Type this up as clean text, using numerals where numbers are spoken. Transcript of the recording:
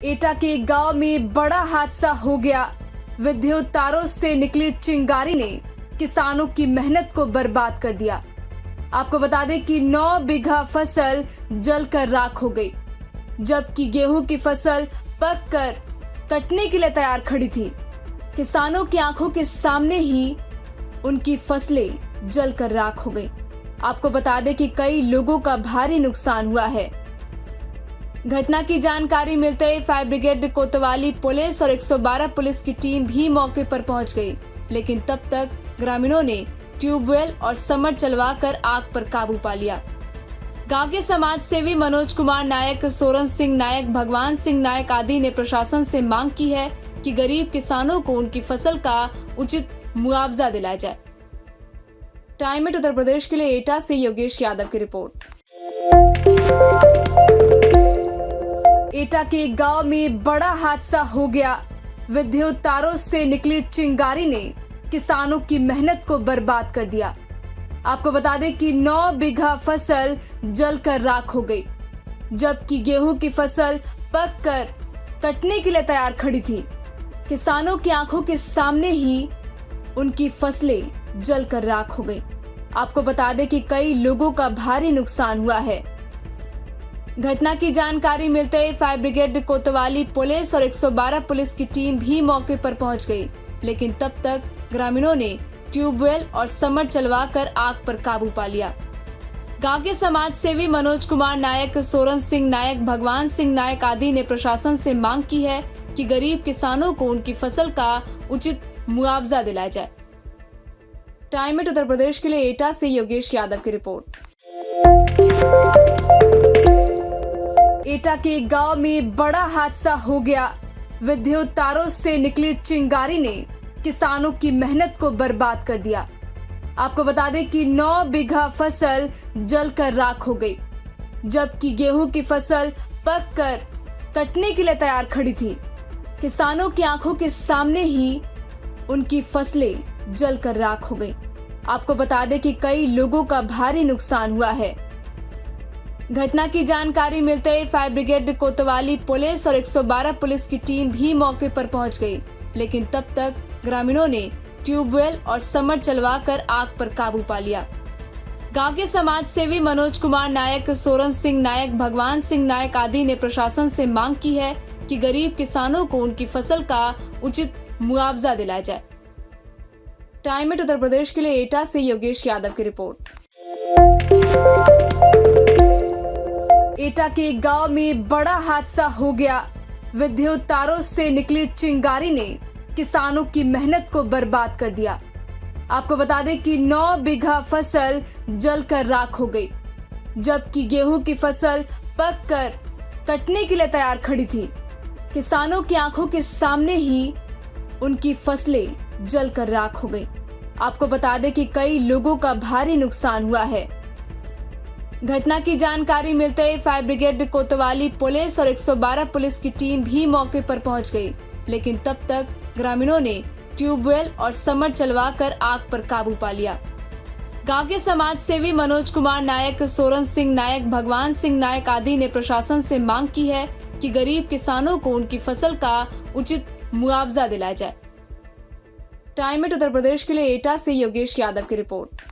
एटा के एक गांव में बड़ा हादसा हो गया। विद्युत तारों से निकली चिंगारी ने किसानों की मेहनत को बर्बाद कर दिया। आपको बता दें कि 9 बीघा फसल जलकर राख हो गई, जबकि गेहूं की फसल पक कर कटने के लिए तैयार खड़ी थी। किसानों की आंखों के सामने ही उनकी फसलें जलकर राख हो गई। आपको बता दें कि कई लोगों का भारी नुकसान हुआ है। घटना की जानकारी मिलते ही फायर ब्रिगेड कोतवाली पुलिस और 112 पुलिस की टीम भी मौके पर पहुंच गई, लेकिन तब तक ग्रामीणों ने ट्यूबवेल और समर चलवाकर आग पर काबू पा लिया। गांव के समाज सेवी मनोज कुमार नायक, सोरन सिंह नायक, भगवान सिंह नायक आदि ने प्रशासन से मांग की है कि गरीब किसानों को उनकी फसल का उचित मुआवजा दिलाया जाए। टाइम एट उत्तर प्रदेश के लिए एटा से योगेश यादव की रिपोर्ट। एटा के एक गांव में बड़ा हादसा हो गया। विद्युत तारों से निकली चिंगारी ने किसानों की मेहनत को बर्बाद कर दिया। आपको बता दें कि 9 बीघा फसल जलकर राख हो गई, जबकि गेहूं की फसल पक कर कटने के लिए तैयार खड़ी थी। किसानों की आंखों के सामने ही उनकी फसलें जलकर राख हो गई। आपको बता दें कि कई लोगों का भारी नुकसान हुआ है। घटना की जानकारी मिलते ही फायर ब्रिगेड कोतवाली पुलिस और 112 पुलिस की टीम भी मौके पर पहुंच गई, लेकिन तब तक ग्रामीणों ने ट्यूबवेल और समर चलवाकर आग पर काबू पा लिया। गांव के समाज सेवी मनोज कुमार नायक, सोरन सिंह नायक, भगवान सिंह नायक आदि ने प्रशासन से मांग की है कि गरीब किसानों को उनकी फसल का उचित मुआवजा दिलाया जाए। टाइम एट उत्तर प्रदेश के लिए एटा से योगेश यादव की रिपोर्ट। एटा के एक गांव में बड़ा हादसा हो गया। विद्युत तारों से निकली चिंगारी ने किसानों की मेहनत को बर्बाद कर दिया। आपको बता दें कि 9 बीघा फसल जलकर राख हो गई, जबकि गेहूं की फसल पक कर कटने के लिए तैयार खड़ी थी। किसानों की आंखों के सामने ही उनकी फसलें जलकर राख हो गई। आपको बता दें कि कई लोगों का भारी नुकसान हुआ है। घटना की जानकारी मिलते ही फायर ब्रिगेड कोतवाली पुलिस और 112 पुलिस की टीम भी मौके पर पहुंच गई, लेकिन तब तक ग्रामीणों ने ट्यूबवेल और समर चलवाकर आग पर काबू पा लिया। गांव के समाज सेवी मनोज कुमार नायक, सोरन सिंह नायक, भगवान सिंह नायक आदि ने प्रशासन से मांग की है कि गरीब किसानों को उनकी फसल का उचित मुआवजा दिलाया जाए। टाइम एट उत्तर प्रदेश के लिए एटा से योगेश यादव की रिपोर्ट। एटा के एक गांव में बड़ा हादसा हो गया। विद्युत तारों से निकली चिंगारी ने किसानों की मेहनत को बर्बाद कर दिया। आपको बता दें कि 9 बीघा फसल जलकर राख हो गई, जबकि गेहूं की फसल पक कर कटने के लिए तैयार खड़ी थी। किसानों की आंखों के सामने ही उनकी फसलें जलकर राख हो गई। आपको बता दें कि कई लोगों का भारी नुकसान हुआ है। घटना की जानकारी मिलते ही फायर ब्रिगेड कोतवाली पुलिस और 112 पुलिस की टीम भी मौके पर पहुंच गई, लेकिन तब तक ग्रामीणों ने ट्यूबवेल और समर चलवाकर आग पर काबू पा लिया। गांव के समाज सेवी मनोज कुमार नायक, सोरन सिंह नायक, भगवान सिंह नायक आदि ने प्रशासन से मांग की है कि गरीब किसानों को उनकी फसल का उचित मुआवजा दिलाया जाए। टाइम एट उत्तर प्रदेश के लिए एटा से योगेश यादव की रिपोर्ट।